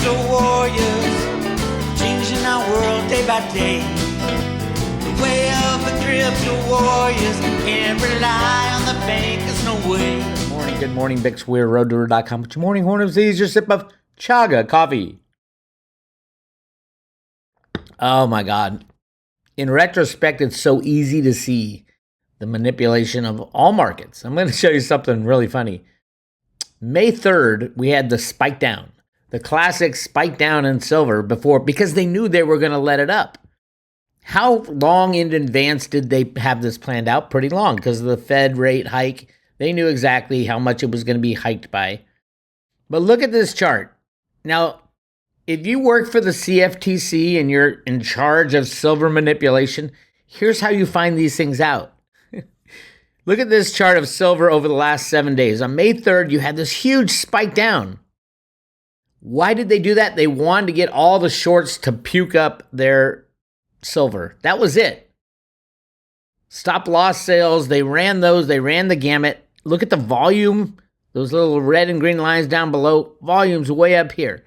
crypto warriors, changing our world day by day. The way of the crypto warriors, can't rely on the bankers, no way. Good morning, Bix Weir, roadtour.com. Good morning, Hornets. Here's your sip of chaga coffee. Oh my God. In retrospect, it's so easy to see the manipulation of all markets. I'm going to show you something really funny. May 3rd, we had the spike down, the classic spike down in silver before, because they knew they were going to let it up. How long in advance did they have this planned out? Pretty long, because of the Fed rate hike. They knew exactly how much it was going to be hiked by. But look at this chart. Now, if you work for the CFTC and you're in charge of silver manipulation, here's how you find these things out. Look at this chart of silver over the last 7 days. On May 3rd, you had this huge spike down. Why did they do that? They wanted to get all the shorts to puke up their silver. That was it. Stop loss sales, they ran those, they ran the gamut. Look at the volume, those little red and green lines down below. Volume's way up here.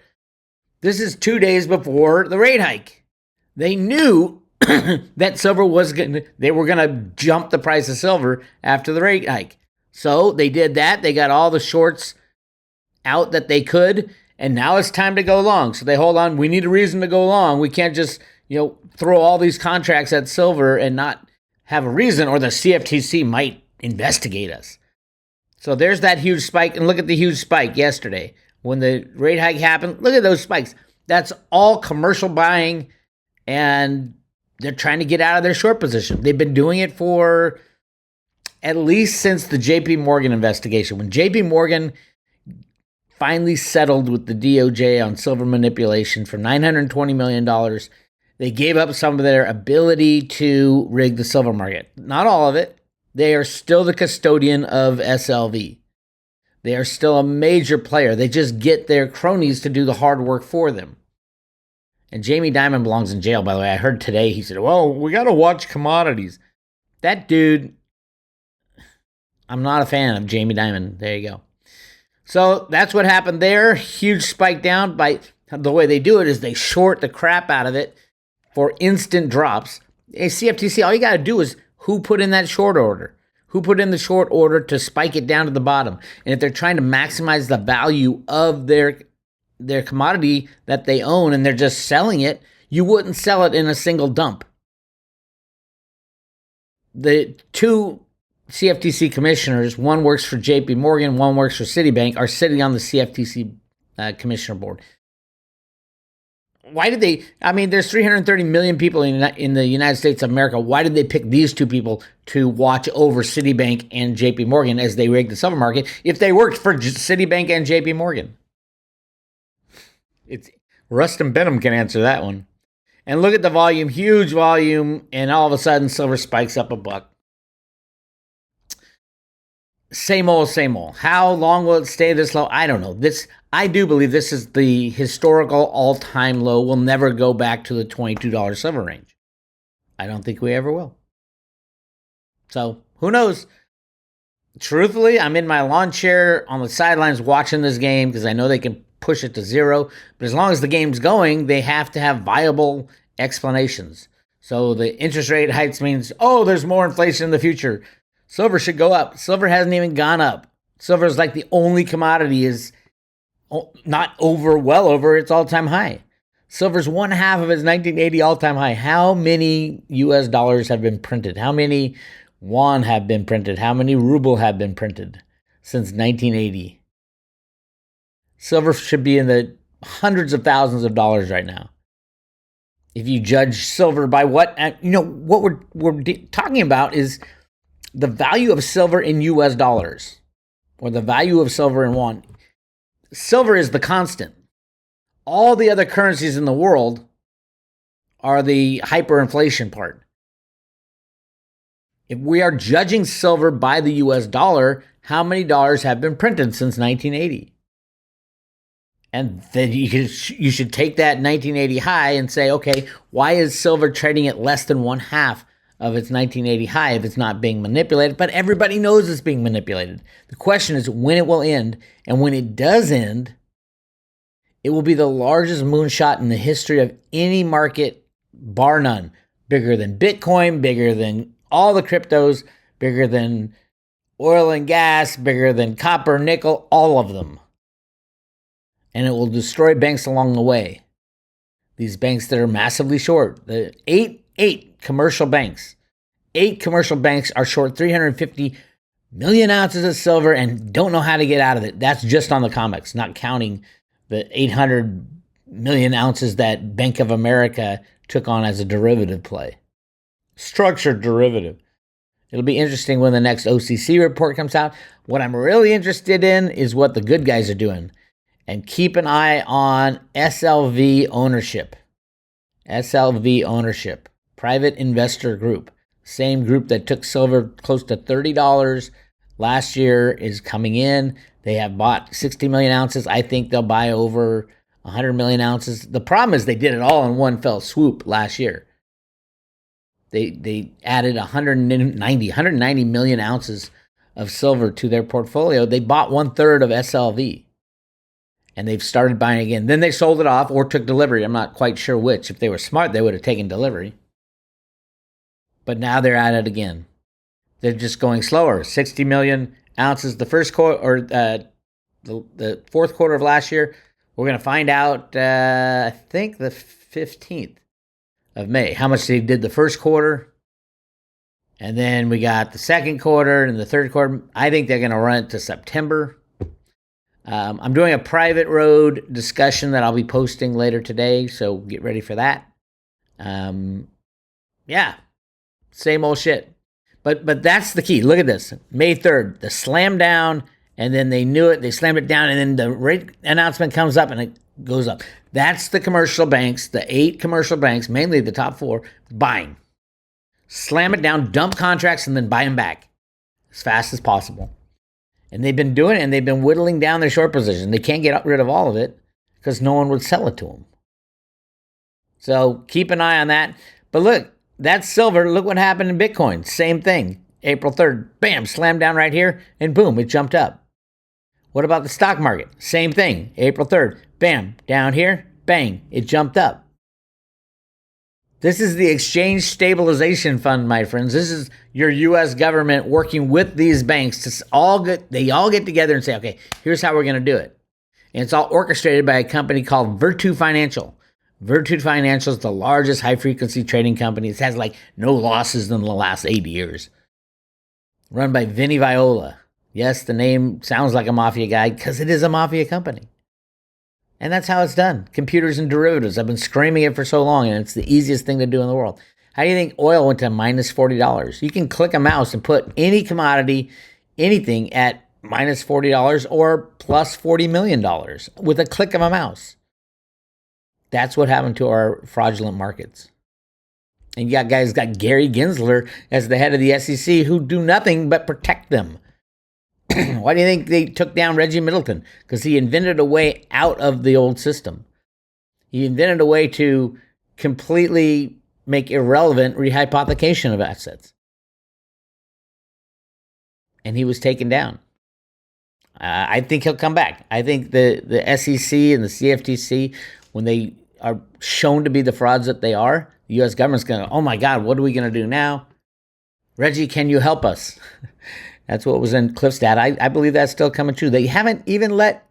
This is 2 days before the rate hike. They knew that silver they were going to jump the price of silver after the rate hike. So they did that. They got all the shorts out that they could, and now it's time to go long. So they hold on. We need a reason to go long. We can't just, throw all these contracts at silver and not have a reason, or the CFTC might investigate us. So there's that huge spike, and look at the huge spike yesterday. When the rate hike happened, look at those spikes. That's all commercial buying, and they're trying to get out of their short position. They've been doing it for at least since the JP Morgan investigation. When JP Morgan finally settled with the DOJ on silver manipulation for $920 million, they gave up some of their ability to rig the silver market. Not all of it. They are still the custodian of SLV. They are still a major player. They just get their cronies to do the hard work for them. And Jamie Dimon belongs in jail, by the way. I heard today, he said, well, we got to watch commodities. That dude, I'm not a fan of Jamie Dimon. There you go. So that's what happened there. Huge spike down. By the way they do it is they short the crap out of it for instant drops. Hey, CFTC, all you got to do is who put in that short order? Who put in the short order to spike it down to the bottom? And if they're trying to maximize the value of their commodity that they own and they're just selling it, you wouldn't sell it in a single dump. The two CFTC commissioners, one works for JP Morgan, one works for Citibank, are sitting on the CFTC commissioner board. Why did they, there's 330 million people in the United States of America. Why did they pick these two people to watch over Citibank and JP Morgan as they rigged the silver market if they worked for Citibank and JP Morgan? It's Rustin Benham can answer that one. And look at the volume, huge volume, and all of a sudden silver spikes up $1. Same old, same old. How long will it stay this low? I don't know. I do believe this is the historical all-time low. We'll never go back to the $22 silver range. I don't think we ever will. So, who knows? Truthfully, I'm in my lawn chair on the sidelines watching this game because I know they can push it to zero. But as long as the game's going, they have to have viable explanations. So the interest rate hikes means, there's more inflation in the future. Silver should go up. Silver hasn't even gone up. Silver is like the only commodity is not well over its all-time high. Silver's 1/2 of its 1980 all-time high. How many US dollars have been printed? How many won have been printed? How many ruble have been printed since 1980? Silver should be in the hundreds of thousands of dollars right now. If you judge silver by what we're talking about is the value of silver in US dollars or the value of silver in won. Silver is the constant. All the other currencies in the world are the hyperinflation part. If we are judging silver by the US dollar, how many dollars have been printed since 1980? And then you should take that 1980 high and say, okay, why is silver trading at less than 1/2 of its 1980 high if it's not being manipulated? But everybody knows it's being manipulated. The question is when it will end. And when it does end, It will be the largest moonshot in the history of any market, bar none. Bigger than Bitcoin, bigger than all the cryptos, bigger than oil and gas, bigger than copper, nickel, all of them. And it will destroy banks along the way. These banks that are massively short. The eight commercial banks. 8 commercial banks are short 350 million ounces of silver and don't know how to get out of it. That's just on the COMEX, not counting the 800 million ounces that Bank of America took on as a derivative play. Structured derivative. It'll be interesting when the next OCC report comes out. What I'm really interested in is what the good guys are doing. And keep an eye on SLV ownership. SLV ownership. Private investor group. Same group that took silver close to $30 last year is coming in. They have bought 60 million ounces. I think they'll buy over 100 million ounces. The problem is they did it all in one fell swoop last year. They added 190 million ounces of silver to their portfolio. They bought 1/3 of SLV. And they've started buying again. Then they sold it off or took delivery. I'm not quite sure which. If they were smart, they would have taken delivery. But now they're at it again. They're just going slower. 60 million ounces the first quarter, or the fourth quarter of last year. We're going to find out, I think, the 15th of May, how much they did the first quarter. And then we got the second quarter and the third quarter. I think they're going to run it to September. I'm doing a private road discussion that I'll be posting later today, so get ready for that. Yeah, same old shit. But that's the key. Look at this. May 3rd, the slam down, and then they knew it. They slammed it down, and then the rate announcement comes up, and it goes up. That's the commercial banks, the 8 commercial banks, mainly the top 4, buying. Slam it down, dump contracts, and then buy them back as fast as possible. And they've been doing it, and they've been whittling down their short position. They can't get rid of all of it because no one would sell it to them. So keep an eye on that. But look, that's silver. Look what happened in Bitcoin. Same thing. April 3rd, bam, slammed down right here, and boom, it jumped up. What about the stock market? Same thing. April 3rd, bam, down here, bang, it jumped up. This is the Exchange Stabilization Fund, my friends. This is your U.S. government working with these banks to they all get together and say, okay, here's how we're going to do it. And it's all orchestrated by a company called Virtu Financial. Virtu Financial is the largest high-frequency trading company. It has like no losses in the last 8 years. Run by Vinny Viola. Yes, the name sounds like a mafia guy because it is a mafia company. And that's how it's done. Computers and derivatives. I've been screaming it for so long, and it's the easiest thing to do in the world. How do you think oil went to minus $40? You can click a mouse and put any commodity, anything at minus $40 or plus $40 million with a click of a mouse. That's what happened to our fraudulent markets. And you got guys got Gary Gensler as the head of the SEC who do nothing but protect them. Why do you think they took down Reggie Middleton? Because he invented a way out of the old system. He invented a way to completely make irrelevant rehypothecation of assets. And he was taken down. I think he'll come back. I think the SEC and the CFTC, when they are shown to be the frauds that they are, the U.S. government's going to, oh my God, what are we going to do now? Reggie, can you help us? That's what was in Cliff's data. I believe that's still coming true. They haven't even let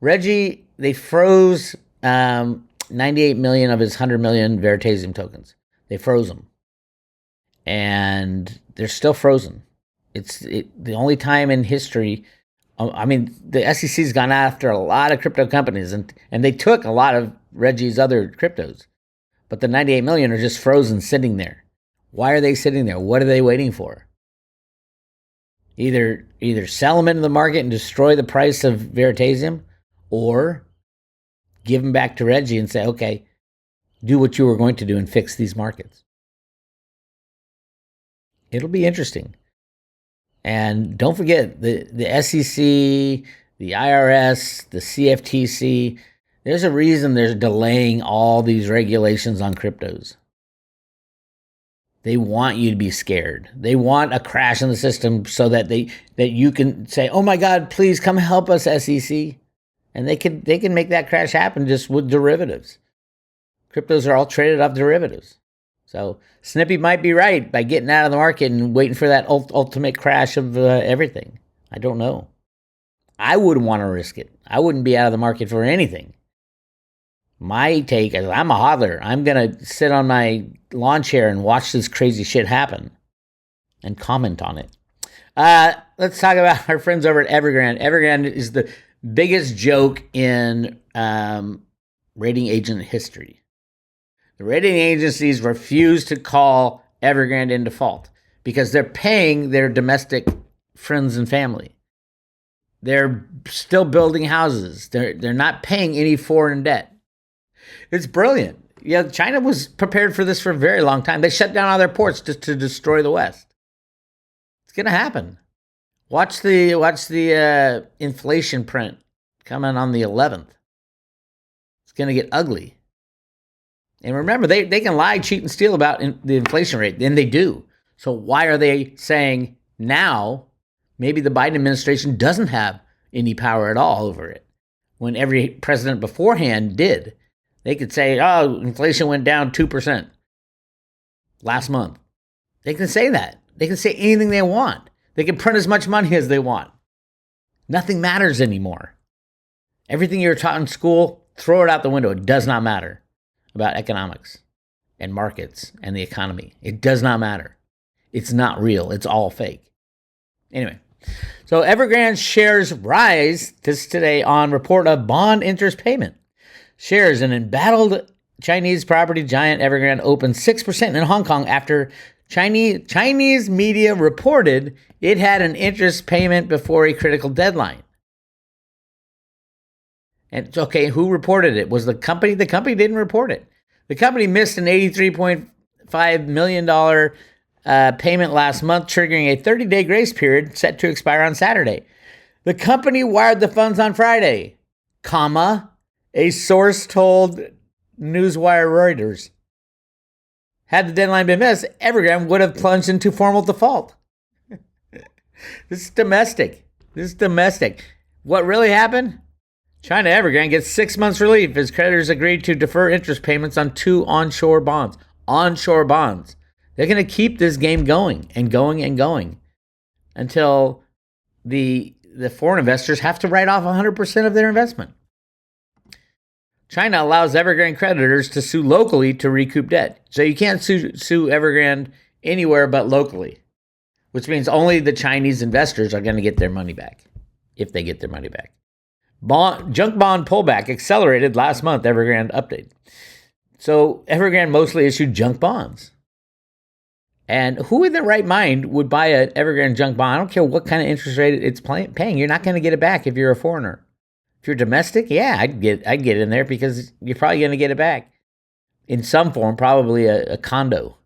Reggie, they froze 98 million of his 100 million Veritasium tokens. They froze them. And they're still frozen. It's the only time in history. I mean, the SEC's gone after a lot of crypto companies, and they took a lot of Reggie's other cryptos. But the 98 million are just frozen sitting there. Why are they sitting there? What are they waiting for? Either sell them into the market and destroy the price of Veritasium, or give them back to Reggie and say, okay, do what you were going to do and fix these markets. It'll be interesting. And don't forget, the SEC, the IRS, the CFTC, there's a reason they're delaying all these regulations on cryptos. They want you to be scared. They want a crash in the system so that you can say, oh my God, please come help us, SEC. And they can make that crash happen just with derivatives. Cryptos are all traded off derivatives. So Snippy might be right by getting out of the market and waiting for that ultimate crash of everything. I don't know. I wouldn't want to risk it. I wouldn't be out of the market for anything. My take is I'm a hodler. I'm going to sit on my lawn chair and watch this crazy shit happen and comment on it. Let's talk about our friends over at Evergrande. Evergrande is the biggest joke in rating agent history. The rating agencies refuse to call Evergrande in default because they're paying their domestic friends and family. They're still building houses. They're not paying any foreign debt. It's brilliant. Yeah, China was prepared for this for a very long time. They shut down all their ports just to destroy the West. It's gonna happen. Watch the inflation print coming on the 11th. It's gonna get ugly. And remember, they can lie, cheat, and steal about the inflation rate, and they do. So why are they saying now maybe the Biden administration doesn't have any power at all over it when every president beforehand did? They could say, oh, inflation went down 2% last month. They can say that. They can say anything they want. They can print as much money as they want. Nothing matters anymore. Everything you're taught in school, throw it out the window. It does not matter about economics and markets and the economy. It does not matter. It's not real. It's all fake. Anyway, so Evergrande shares rise today on report of bond interest payment. Shares in embattled Chinese property giant Evergrande opened 6% in Hong Kong after Chinese media reported it had an interest payment before a critical deadline. And it's okay, who reported it? Was the company? The company didn't report it. The company missed an $83.5 million payment last month, triggering a 30-day grace period set to expire on Saturday. The company wired the funds on Friday, a source told Newswire Reuters. Had the deadline been missed, Evergrande would have plunged into formal default. This is domestic. What really happened? China Evergrande gets 6 months relief as creditors agreed to defer interest payments on 2 onshore bonds. Onshore bonds. They're going to keep this game going and going and going until the foreign investors have to write off 100% of their investment. China allows Evergrande creditors to sue locally to recoup debt. So you can't sue Evergrande anywhere but locally, which means only the Chinese investors are going to get their money back, if they get their money back. Junk bond pullback accelerated last month, Evergrande update. So Evergrande mostly issued junk bonds. And who in their right mind would buy an Evergrande junk bond? I don't care what kind of interest rate it's paying. You're not going to get it back if you're a foreigner. If you're domestic, yeah, I'd get in there because you're probably going to get it back in some form, probably a condo.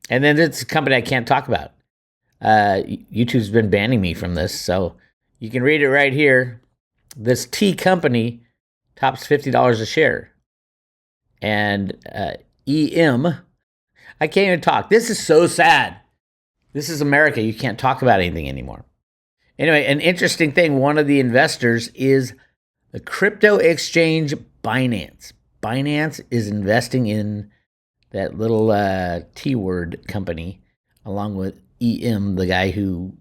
And then it's a company I can't talk about. YouTube's been banning me from this, so you can read it right here. This tea company tops $50 a share. And EM, I can't even talk. This is so sad. This is America. You can't talk about anything anymore. Anyway, an interesting thing, one of the investors is the crypto exchange Binance. Binance is investing in that little T-word company along with EM, the guy who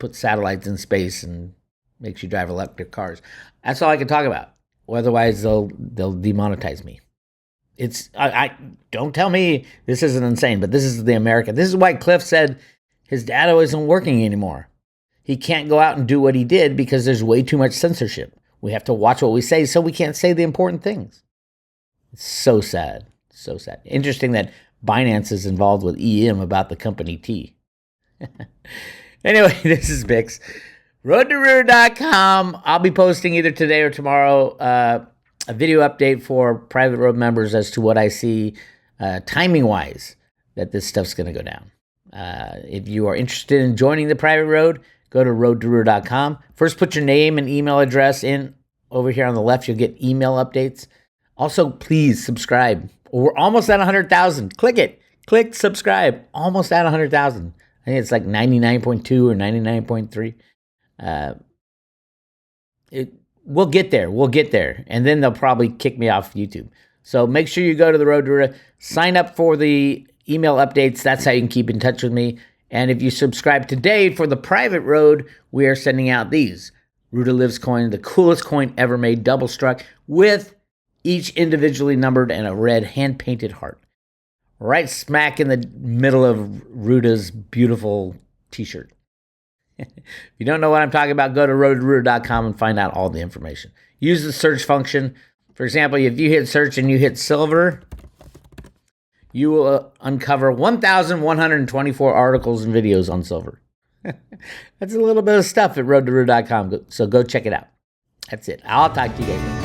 puts satellites in space and makes you drive electric cars. That's all I can talk about. Otherwise, they'll demonetize me. I don't tell me this isn't insane, but this is the America. This is why Cliff said his data isn't working anymore. He can't go out and do what he did because there's way too much censorship. We have to watch what we say, so we can't say the important things. It's so sad. So sad. Interesting that Binance is involved with EM about the company T. Anyway, this is Bix. RoadToRoad.com. I'll be posting either today or tomorrow a video update for private road members as to what I see timing-wise that this stuff's going to go down. If you are interested in joining the private road, go to RoadToRoad.com. First, put your name and email address in. Over here on the left, you'll get email updates. Also, please subscribe. We're almost at 100,000. Click it. Click subscribe. Almost at 100,000. I think it's like 99.2 or 99.3. We'll get there. We'll get there. And then they'll probably kick me off YouTube. So make sure you go to the Road to Ruda, sign up for the email updates. That's how you can keep in touch with me. And if you subscribe today for the private road, we are sending out these. Ruda Lives coin, the coolest coin ever made, double struck, with each individually numbered and a red hand-painted heart. Right smack in the middle of Ruda's beautiful t-shirt. If you don't know what I'm talking about, go to roadtoruda.com and find out all the information. Use the search function. For example, if you hit search and you hit silver, you will uncover 1,124 articles and videos on silver. That's a little bit of stuff at roadtoruda.com, so go check it out. That's it. I'll talk to you guys later.